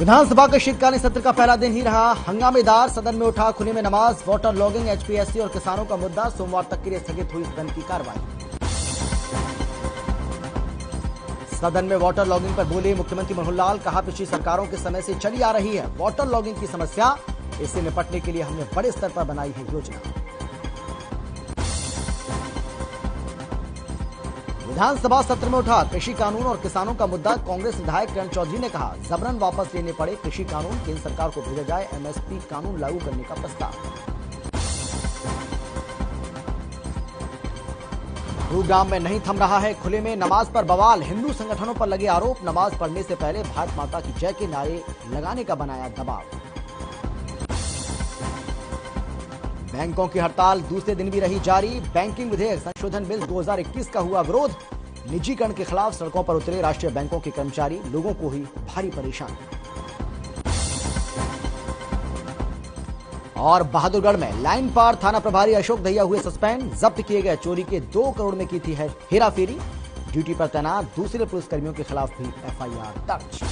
विधानसभा के शीतकालीन सत्र का पहला दिन ही रहा हंगामेदार। सदन में उठा खुले में नमाज, वाटर लॉगिंग, एचपीएससी और किसानों का मुद्दा। सोमवार तक के लिए स्थगित हुई सदन की कार्रवाई। सदन में वाटर लॉगिंग पर बोले मुख्यमंत्री मनोहर लाल। कहा, पिछली सरकारों के समय से चली आ रही है वाटर लॉगिंग की समस्या। इससे निपटने के लिए हमने बड़े स्तर पर बनाई है योजना। विधानसभा सत्र में उठा कृषि कानून और किसानों का मुद्दा। कांग्रेस विधायक किरण चौधरी ने कहा, जबरन वापस लेने पड़े कृषि कानून, केंद्र सरकार को भेजा जाए एमएसपी कानून लागू करने का प्रस्ताव। गुरुग्राम में नहीं थम रहा है खुले में नमाज पर बवाल। हिंदू संगठनों पर लगे आरोप। नमाज पढ़ने से पहले भारत माता की जय के नारे लगाने का बनाया दबाव। बैंकों की हड़ताल दूसरे दिन भी रही जारी। बैंकिंग विधेयक संशोधन बिल 2021 का हुआ विरोध। निजीकरण के खिलाफ सड़कों पर उतरे राष्ट्रीय बैंकों के कर्मचारी। लोगों को हुई भारी परेशानी। और बहादुरगढ़ में लाइन पार थाना प्रभारी अशोक दहिया हुए सस्पेंड। जब्त किए गए चोरी के 2 करोड़ में की थी हेराफेरी। ड्यूटी पर तैनात दूसरे पुलिसकर्मियों के खिलाफ भी एफआईआर दर्ज।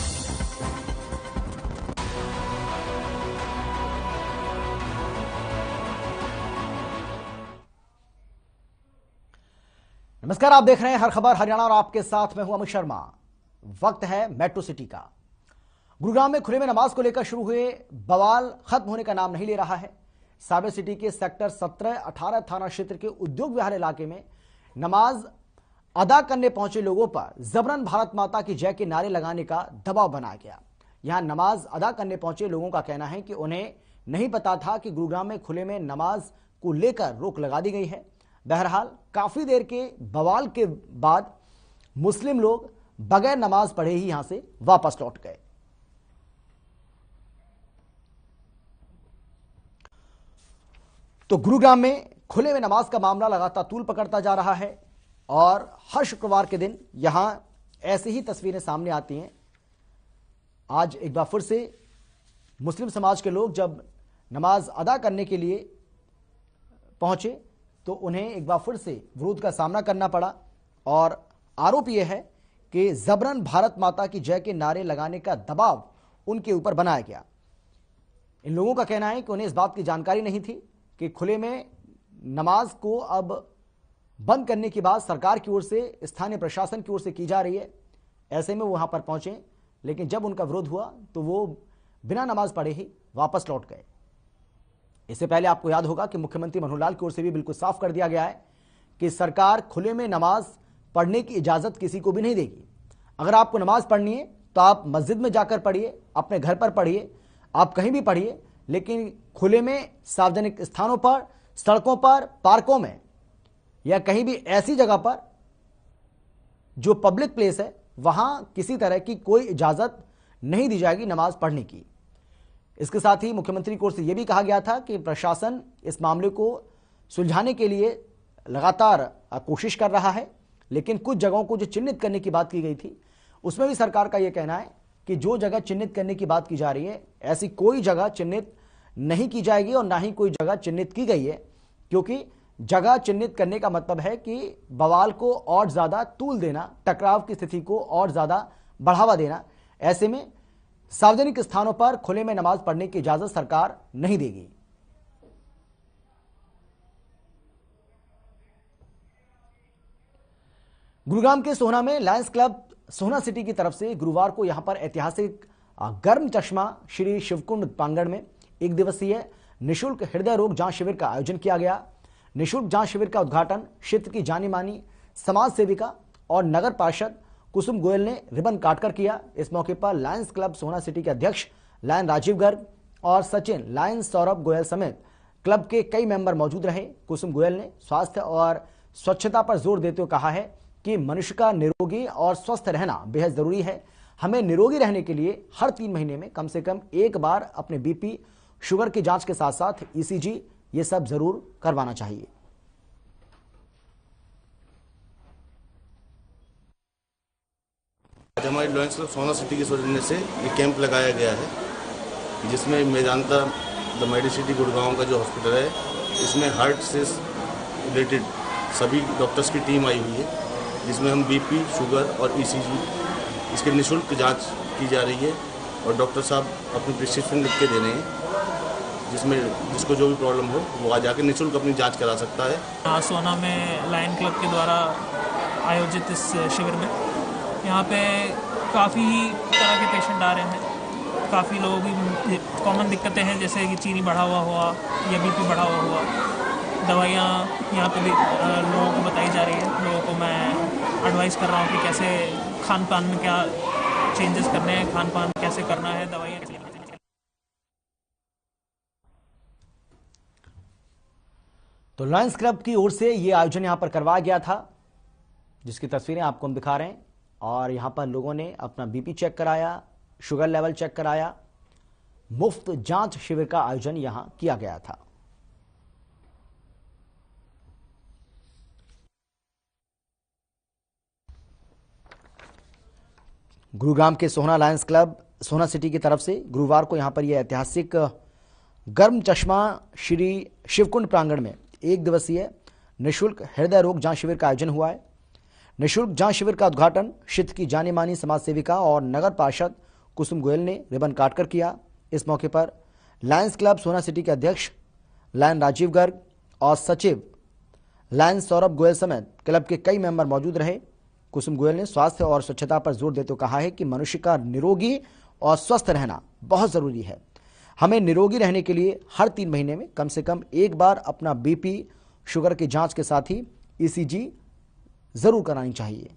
नमस्कार, आप देख रहे हैं हर खबर हरियाणा और आपके साथ मैं हूं अमित शर्मा। वक्त है मेट्रो सिटी का। गुरुग्राम में खुले में नमाज को लेकर शुरू हुए बवाल खत्म होने का नाम नहीं ले रहा है। साइबर सिटी के सेक्टर 17-18 थाना क्षेत्र के उद्योग विहार इलाके में नमाज अदा करने पहुंचे लोगों पर जबरन भारत माता की जय के नारे लगाने का दबाव बनाया गया। यहां नमाज अदा करने पहुंचे लोगों का कहना है कि उन्हें नहीं पता था कि गुरुग्राम में खुले में नमाज को लेकर रोक लगा दी गई है। बहरहाल काफी देर के बवाल के बाद मुस्लिम लोग बगैर नमाज पढ़े ही यहां से वापस लौट गए। तो गुरुग्राम में खुले में नमाज का मामला लगातार तूल पकड़ता जा रहा है और हर शुक्रवार के दिन यहां ऐसी ही तस्वीरें सामने आती हैं। आज एक बार फिर से मुस्लिम समाज के लोग जब नमाज अदा करने के लिए पहुंचे तो उन्हें एक बार फिर से विरोध का सामना करना पड़ा और आरोप यह है कि जबरन भारत माता की जय के नारे लगाने का दबाव उनके ऊपर बनाया गया। इन लोगों का कहना है कि उन्हें इस बात की जानकारी नहीं थी कि खुले में नमाज को अब बंद करने की बात सरकार की ओर से, स्थानीय प्रशासन की ओर से की जा रही है। ऐसे में वो वहां पर पहुंचे, लेकिन जब उनका विरोध हुआ तो वो बिना नमाज पढ़े ही वापस लौट गए। इससे पहले आपको याद होगा कि मुख्यमंत्री मनोहर लाल की ओर से भी बिल्कुल साफ कर दिया गया है कि सरकार खुले में नमाज पढ़ने की इजाजत किसी को भी नहीं देगी। अगर आपको नमाज पढ़नी है तो आप मस्जिद में जाकर पढ़िए, अपने घर पर पढ़िए, आप कहीं भी पढ़िए, लेकिन खुले में सार्वजनिक स्थानों पर, सड़कों पर, पार्कों में या कहीं भी ऐसी जगह पर जो पब्लिक प्लेस है वहां किसी तरह की कोई इजाजत नहीं दी जाएगी नमाज पढ़ने की। इसके साथ ही मुख्यमंत्री की ओर से यह भी कहा गया था कि प्रशासन इस मामले को सुलझाने के लिए लगातार कोशिश कर रहा है, लेकिन कुछ जगहों को जो चिन्हित करने की बात की गई थी उसमें भी सरकार का यह कहना है कि जो जगह चिन्हित करने की बात की जा रही है ऐसी कोई जगह चिन्हित नहीं की जाएगी और ना ही कोई जगह चिन्हित की गई है, क्योंकि जगह चिन्हित करने का मतलब है कि बवाल को और ज्यादा तूल देना, टकराव की स्थिति को और ज्यादा बढ़ावा देना। ऐसे में सार्वजनिक स्थानों पर खुले में नमाज पढ़ने की इजाजत सरकार नहीं देगी। गुरुग्राम के सोहना में लायंस क्लब सोहना सिटी की तरफ से गुरुवार को यहां पर ऐतिहासिक गर्म चश्मा श्री शिवकुंड प्रांगण में 1 दिवसीय निःशुल्क हृदय रोग जांच शिविर का आयोजन किया गया। निःशुल्क जांच शिविर का उद्घाटन क्षेत्र की जानी मानी समाज सेविका और नगर पार्षद कुसुम गोयल ने रिबन काटकर किया। इस मौके पर लायंस क्लब सोहना सिटी के अध्यक्ष लायन राजीव गर्ग और सचिन लायन सौरभ गोयल समेत क्लब के कई मेंबर मौजूद रहे। कुसुम गोयल ने स्वास्थ्य और स्वच्छता पर जोर देते हुए कहा है कि मनुष्य का निरोगी और स्वस्थ रहना बेहद जरूरी है। हमें निरोगी रहने के लिए हर 3 महीने में कम से कम एक बार अपने बीपी, शुगर की जांच के साथ साथ ईसीजी ये सब जरूर करवाना चाहिए। आज हमारी लायंस क्लब सोहना सिटी के सौजन्य से ये कैंप लगाया गया है, जिसमें मेदांता द मेडिसिटी गुड़गांव का जो हॉस्पिटल है, इसमें हार्ट से रिलेटेड सभी डॉक्टर्स की टीम आई हुई है, जिसमें हम बीपी, शुगर और ईसीजी इसके निःशुल्क जांच की जा रही है। और डॉक्टर साहब अपनी प्रिस्क्रिप्शन लिख के दे रहे हैं, जिसको जो भी प्रॉब्लम हो वो आ जाके निःशुल्क अपनी जांच करा सकता है। सोना में लायन क्लब के द्वारा आयोजित इस शिविर में यहाँ पे काफ़ी तरह के पेशेंट आ रहे हैं। काफ़ी लोगों की कॉमन दिक्कतें हैं, जैसे कि चीनी बढ़ा हुआ या बीपी बढ़ा हुआ। दवाइयाँ यहाँ पे भी लोगों को बताई जा रही है। लोगों को मैं एडवाइस कर रहा हूँ कि कैसे खान पान में क्या चेंजेस करने हैं, खान पान कैसे करना है, दवाइयाँ कैसे। तो लायंस क्लब की ओर से यह आयोजन यहां पर करवाया गया था, जिसकी तस्वीरें आपको हम दिखा रहे हैं। और यहां पर लोगों ने अपना बीपी चेक कराया, शुगर लेवल चेक कराया। मुफ्त जांच शिविर का आयोजन यहां किया गया था। गुरुग्राम के सोहना लायंस क्लब सोहना सिटी की तरफ से गुरुवार को यहां पर यह ऐतिहासिक गर्म चश्मा श्री शिवकुंड प्रांगण में एक दिवसीय निःशुल्क हृदय रोग जांच शिविर का आयोजन हुआ है। निःशुल्क जांच शिविर का उद्घाटन क्षेत्र की जानी मानी समाज सेविका और नगर पार्षद कुसुम गोयल ने रिबन काटकर किया। इस मौके पर लायंस क्लब सोहना सिटी के अध्यक्ष लायन राजीव गर्ग और सचिव लायन सौरभ गोयल समेत क्लब के कई मेंबर मौजूद रहे। कुसुम गोयल ने स्वास्थ्य और स्वच्छता पर जोर देते हुए कहा है कि मनुष्य का निरोगी और स्वस्थ रहना बहुत जरूरी है। हमें निरोगी रहने के लिए हर 3 महीने में कम से कम एक बार अपना बीपी शुगर की जांच के साथ ही ईसीजी जरूर करानी चाहिए।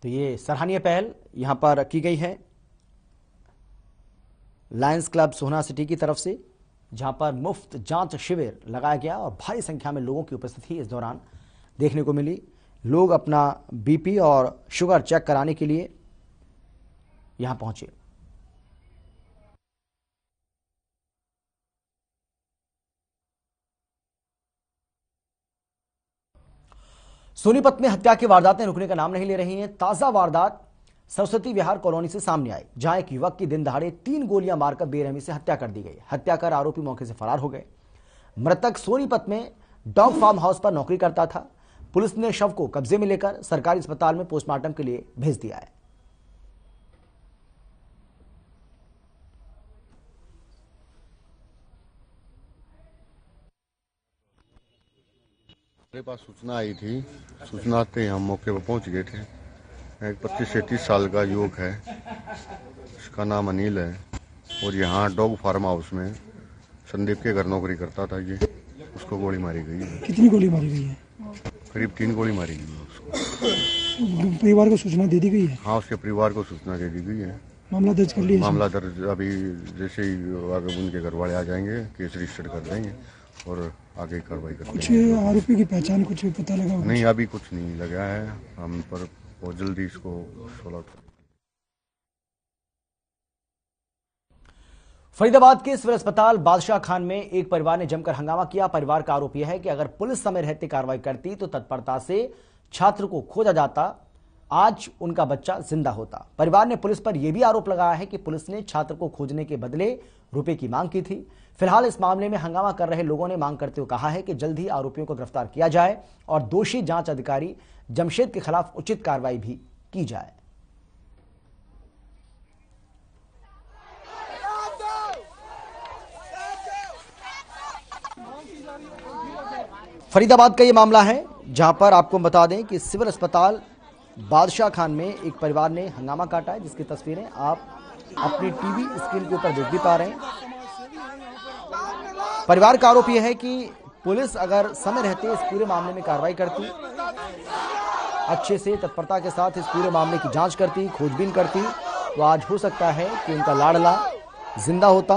तो ये सराहनीय पहल यहां पर की गई है लायंस क्लब सोहना सिटी की तरफ से, जहां पर मुफ्त जांच शिविर लगाया गया और भारी संख्या में लोगों की उपस्थिति इस दौरान देखने को मिली। लोग अपना बीपी और शुगर चेक कराने के लिए यहां पहुंचे। सोनीपत में हत्या की वारदातें रुकने का नाम नहीं ले रही हैं। ताजा वारदात सरस्वती विहार कॉलोनी से सामने आई, जहां एक युवक की दिन दहाड़े 3 गोलियां मारकर बेरहमी से हत्या कर दी गई। हत्या कर आरोपी मौके से फरार हो गए। मृतक सोनीपत में डॉग फार्म हाउस पर नौकरी करता था। पुलिस ने शव को कब्जे में लेकर सरकारी अस्पताल में पोस्टमार्टम के लिए भेज दिया है। मेरे पास सूचना आई थी। सूचना आते हम मौके पर पहुंच गए थे। एक 25 से 30 साल का युवक है, इसका नाम अनिल है और यहाँ डॉग फार्म हाउस में संदीप के घर नौकरी करता था। ये उसको गोली मारी गई है। कितनी गोली मारी गई है? करीब 3 गोली मारी गई है उसको। परिवार को सूचना दे दी गई है? हाँ, उसके परिवार को सूचना दे दी गई है। मामला दर्ज कर लिया? मामला दर्ज अभी जैसे ही आगे उनके घर वाले आ जाएंगे केस रजिस्टर कर देंगे और आगे कार्रवाई करेंगे। कुछ आरोपी की पहचान कुछ पता लगा? नहीं, अभी कुछ नहीं लगा है हम पर, बहुत जल्दी इसको सॉल्व आउट। फरीदाबाद के सिविल अस्पताल बादशाह खान में एक परिवार ने जमकर हंगामा किया। परिवार का आरोप यह है कि अगर पुलिस समय रहते कार्रवाई करती तो तत्परता से छात्र को खोजा जाता, आज उनका बच्चा जिंदा होता। परिवार ने पुलिस पर यह भी आरोप लगाया है कि पुलिस ने छात्र को खोजने के बदले रुपए की मांग की थी। फिलहाल इस मामले में हंगामा कर रहे लोगों ने मांग करते हुए कहा है कि जल्द ही आरोपियों को गिरफ्तार किया जाए और दोषी जांच अधिकारी जमशेद के खिलाफ उचित कार्रवाई भी की जाए। फरीदाबाद का यह मामला है, जहां पर आपको बता दें कि सिविल अस्पताल बादशाह खान में एक परिवार ने हंगामा काटा है, जिसकी तस्वीरें आप अपनी टीवी स्क्रीन के ऊपर देख भी पा रहे हैं। परिवार का आरोप यह है कि पुलिस अगर समय रहते इस पूरे मामले में कार्रवाई करती, अच्छे से तत्परता के साथ इस पूरे मामले की जांच करती, खोजबीन करती, तो आज हो सकता है कि उनका लाडला जिंदा होता।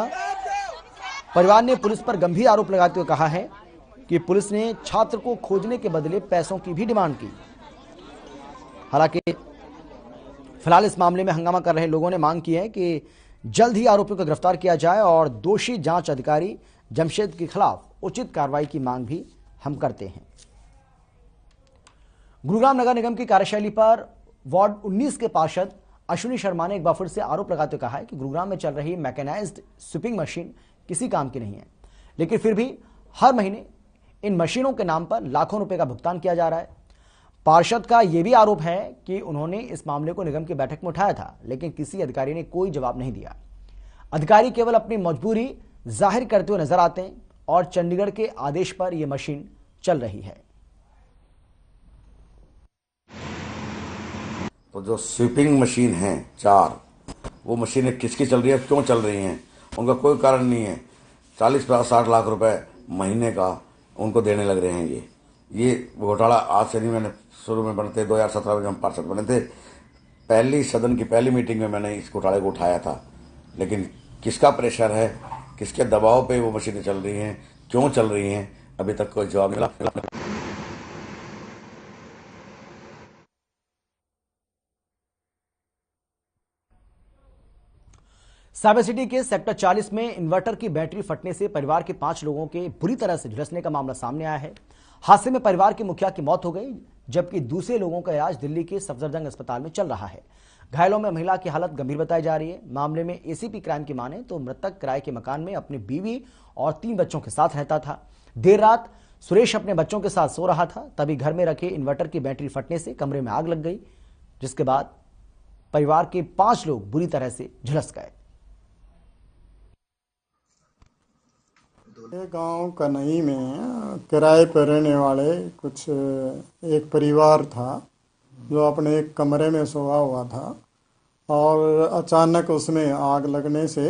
परिवार ने पुलिस पर गंभीर आरोप लगाते हुए कहा है कि पुलिस ने छात्र को खोजने के बदले पैसों की भी डिमांड की। हालांकि फिलहाल इस मामले में हंगामा कर रहे लोगों ने मांग की है कि जल्द ही आरोपियों को गिरफ्तार किया जाए और दोषी जांच अधिकारी जमशेद के खिलाफ उचित कार्रवाई की मांग भी हम करते हैं। गुरुग्राम नगर निगम की कार्यशैली पर वार्ड 19 के पार्षद अश्विनी शर्मा ने एक बार फिर से आरोप लगाते हुए कहा है कि गुरुग्राम में चल रही मैकेनाइज्ड स्वीपिंग मशीन किसी काम की नहीं है, लेकिन फिर भी हर महीने इन मशीनों के नाम पर लाखों रुपए का भुगतान किया जा रहा है। पार्षद का यह भी आरोप है कि उन्होंने इस मामले को निगम की बैठक में उठाया था, लेकिन किसी अधिकारी ने कोई जवाब नहीं दिया। अधिकारी केवल अपनी मजबूरी जाहिर करते हुए नजर आते हैं और चंडीगढ़ के आदेश पर यह मशीन चल रही है। तो जो स्वीपिंग मशीन है 4, वो मशीनें किसकी चल रही है, क्यों चल रही हैं, उनका कोई कारण नहीं है। 40-60 लाख रुपए महीने का उनको देने लग रहे हैं। ये घोटाला आज से नहीं, मैंने शुरू में बनते 2017 में जब पार्षद बने थे, पहली सदन की पहली मीटिंग में मैंने इस घोटाले को उठाया था। लेकिन किसका प्रेशर है, किसके दबाव पे वो मशीनें चल रही हैं, क्यों चल रही हैं, अभी तक कोई जवाब नहीं मिला। साइबर सिटी के सेक्टर 40 में इन्वर्टर की बैटरी फटने से परिवार के 5 लोगों के बुरी तरह से झुलसने का मामला सामने आया है। हादसे में परिवार के मुखिया की मौत हो गई, जबकि दूसरे लोगों का इलाज दिल्ली के सफदरजंग अस्पताल में चल रहा है। घायलों में महिला की हालत गंभीर बताई जा रही है। मामले में एसीपी क्राइम की माने तो मृतक किराए के मकान में अपनी बीवी और 3 बच्चों के साथ रहता था। देर रात सुरेश अपने बच्चों के साथ सो रहा था, तभी घर में रखे इन्वर्टर की बैटरी फटने से कमरे में आग लग गई, जिसके बाद परिवार के 5 लोग बुरी तरह से झुलस गए। गांव कनई में किराए पर रहने वाले कुछ एक परिवार था जो अपने एक कमरे में सोया हुआ था और अचानक उसमें आग लगने से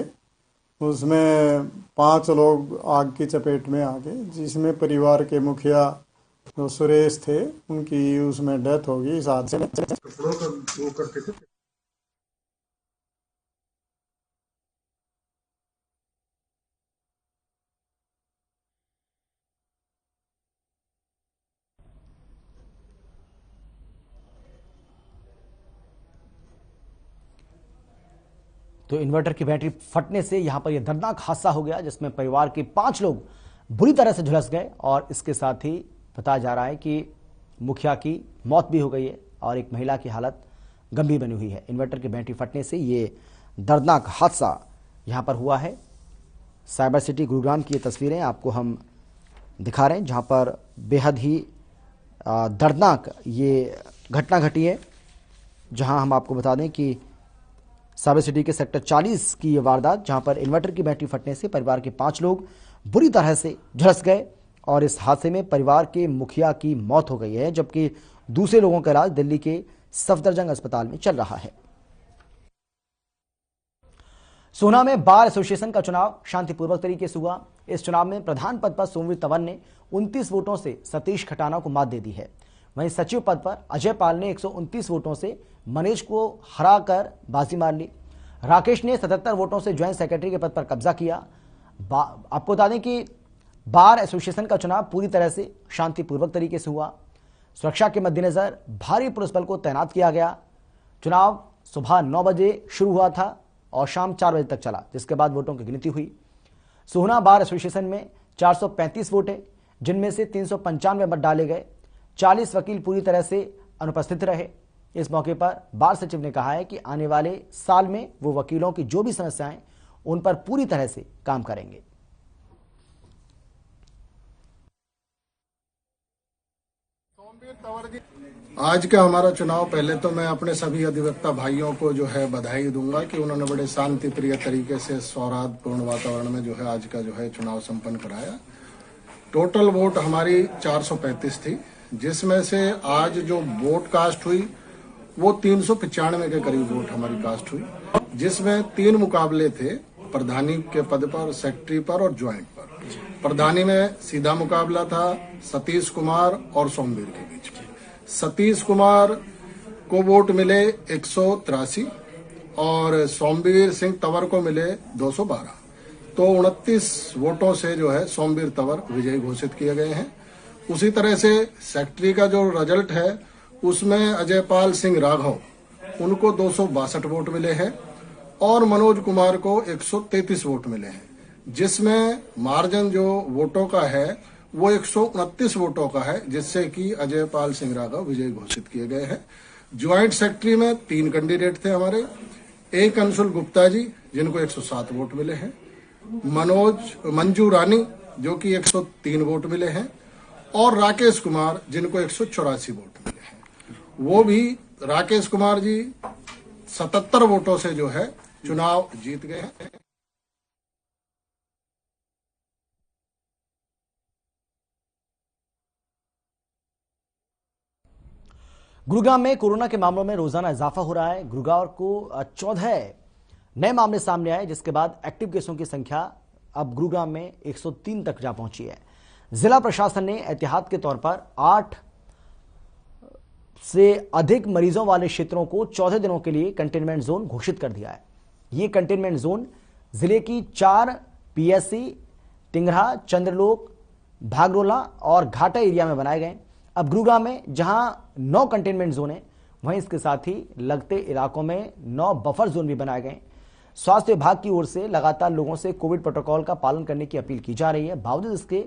उसमें 5 लोग आग की चपेट में आ गए, जिसमें परिवार के मुखिया जो सुरेश थे उनकी उसमें डेथ हो गई इस हादसे में। तो इन्वर्टर की बैटरी फटने से यहां पर यह दर्दनाक हादसा हो गया, जिसमें परिवार के 5 लोग बुरी तरह से झुलस गए और इसके साथ ही बताया जा रहा है कि मुखिया की मौत भी हो गई है और एक महिला की हालत गंभीर बनी हुई है। इन्वर्टर की बैटरी फटने से ये दर्दनाक हादसा यहां पर हुआ है। साइबर सिटी गुरुग्राम की ये तस्वीरें आपको हम दिखा रहे हैं, जहां पर बेहद ही दर्दनाक ये घटना घटी है, जहां हम आपको बता दें कि साइबर सिटी के सेक्टर 40 की ये वारदात, जहां पर इन्वर्टर की बैटरी फटने से परिवार के 5 लोग बुरी तरह से झुलस गए और इस हादसे में परिवार के मुखिया की मौत हो गई है, जबकि दूसरे लोगों का इलाज दिल्ली के सफदरजंग अस्पताल में चल रहा है। सोहना में बार एसोसिएशन का चुनाव शांतिपूर्वक तरीके से हुआ। इस चुनाव में प्रधान पद पर सोमवीर तंवर ने 29 वोटों से सतीश खटाना को मात दे दी है। वहीं सचिव पद पर अजय पाल ने 129 वोटों से मनीष को हराकर बाजी मार ली। राकेश ने 77 वोटों से ज्वाइंट सेक्रेटरी के पद पर कब्जा किया। आपको बता दें कि बार एसोसिएशन का चुनाव पूरी तरह से शांतिपूर्वक तरीके से हुआ। सुरक्षा के मद्देनजर भारी पुलिस बल को तैनात किया गया। चुनाव सुबह 9 बजे शुरू हुआ था और शाम 4 बजे तक चला, जिसके बाद वोटों की गिनती हुई। सोहना बार एसोसिएशन में 435 वोट है, जिनमें से 395 मत डाले गए। 40 वकील पूरी तरह से अनुपस्थित रहे। इस मौके पर बार सचिव ने कहा है कि आने वाले साल में वो वकीलों की जो भी समस्याएं उन पर पूरी तरह से काम करेंगे। आज का हमारा चुनाव, पहले तो मैं अपने सभी अधिवक्ता भाइयों को जो है बधाई दूंगा कि उन्होंने बड़े शांति प्रिय तरीके से सौहार्दपूर्ण वातावरण में जो है आज का जो है चुनाव संपन्न कराया। टोटल वोट हमारी 435 थी, जिसमें से आज जो वोट कास्ट हुई वो 395 के करीब वोट हमारी कास्ट हुई, जिसमें 3 मुकाबले थे, प्रधानी के पद पर, सेक्रेटरी पर और ज्वाइंट पर। प्रधानी में सीधा मुकाबला था सतीश कुमार और सोमवीर के बीच में। सतीश कुमार को वोट मिले 183 और सोमवीर सिंह तंवर को मिले 212। तो 29 वोटों से जो है सोमवीर तंवर विजयी घोषित किए गए हैं। उसी तरह से सेक्रेटरी का जो रिजल्ट है उसमें अजयपाल सिंह राघव, उनको 262 वोट मिले हैं और मनोज कुमार को 133 वोट मिले हैं, जिसमें मार्जिन जो वोटों का है वो 129 वोटों का है, जिससे कि अजयपाल सिंह राघव विजयी घोषित किए गए हैं। ज्वाइंट सेक्रेटरी में 3 कैंडिडेट थे हमारे। एक अंशुल गुप्ता जी जिनको 107 वोट मिले हैं, मंजू रानी जो कि 103 वोट मिले हैं, और राकेश कुमार जिनको 184 वोट मिले हैं। वो भी राकेश कुमार जी 77 वोटों से जो है चुनाव जीत गए हैं। गुरुग्राम में कोरोना के मामलों में रोजाना इजाफा हो रहा है। गुरुग्राम को 14 नए मामले सामने आए, जिसके बाद एक्टिव केसों की संख्या अब गुरुग्राम में 103 तक जा पहुंची है। जिला प्रशासन ने एहतियात के तौर पर 8 से अधिक मरीजों वाले क्षेत्रों को 14 दिनों के लिए कंटेनमेंट जोन घोषित कर दिया है। ये कंटेनमेंट जोन जिले की 4 पीएससी, टिंगरा, चंद्रलोक, भागरोला और घाटा एरिया में बनाए गए। अब गुरुग्राम में जहां 9 कंटेनमेंट जोन है, वहीं इसके साथ ही लगते इलाकों में 9 बफर जोन भी बनाए गए। स्वास्थ्य विभाग की ओर से लगातार लोगों से कोविड प्रोटोकॉल का पालन करने की अपील की जा रही है। बावजूद इसके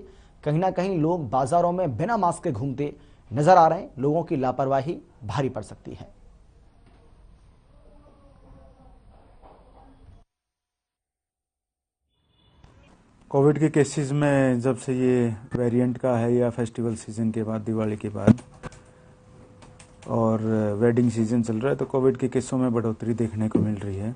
कहीं ना कहीं लोग बाजारों में बिना मास्क के घूमते नजर आ रहे हैं। लोगों की लापरवाही भारी पड़ सकती है। कोविड के केसेस में जब से ये वेरिएंट का है, या फेस्टिवल सीजन के बाद, दिवाली के बाद और वेडिंग सीजन चल रहा है, तो कोविड के केसों में बढ़ोतरी देखने को मिल रही है।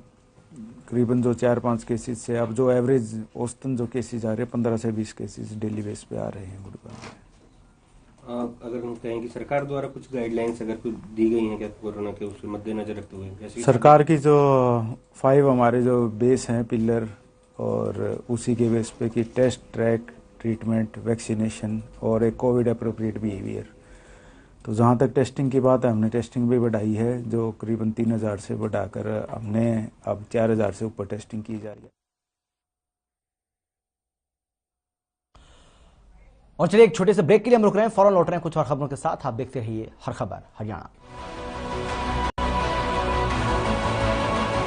करीबन जो 4-5 केसेस से अब जो एवरेज औसतन जो केसेस आ रहे हैं 15 से 20 केसेस डेली बेस पे आ रहे हैं गुरुग्राम में। अगर हम कहें कि सरकार द्वारा कुछ गाइडलाइंस अगर कुछ दी गई हैं क्या कोरोना के उसके मद्देनजर रखते हुए? सरकार की जो 5 हमारे जो बेस हैं पिलर, और उसी के बेस पे कि टेस्ट, ट्रैक, ट्रीटमेंट, वैक्सीनेशन और एक कोविड अप्रोप्रिएट बिहेवियर। तो जहाँ तक टेस्टिंग की बात है, हमने टेस्टिंग भी बढ़ाई है, जो करीबन 3000 से बढ़ाकर हमने अब 4000 से ऊपर टेस्टिंग की जा रही है। और चलिए एक छोटे से ब्रेक के लिए हम रुक रहे हैं, फौरन लौट रहे हैं कुछ और खबरों के साथ। आप देखते रहिए हर खबर हरियाणा।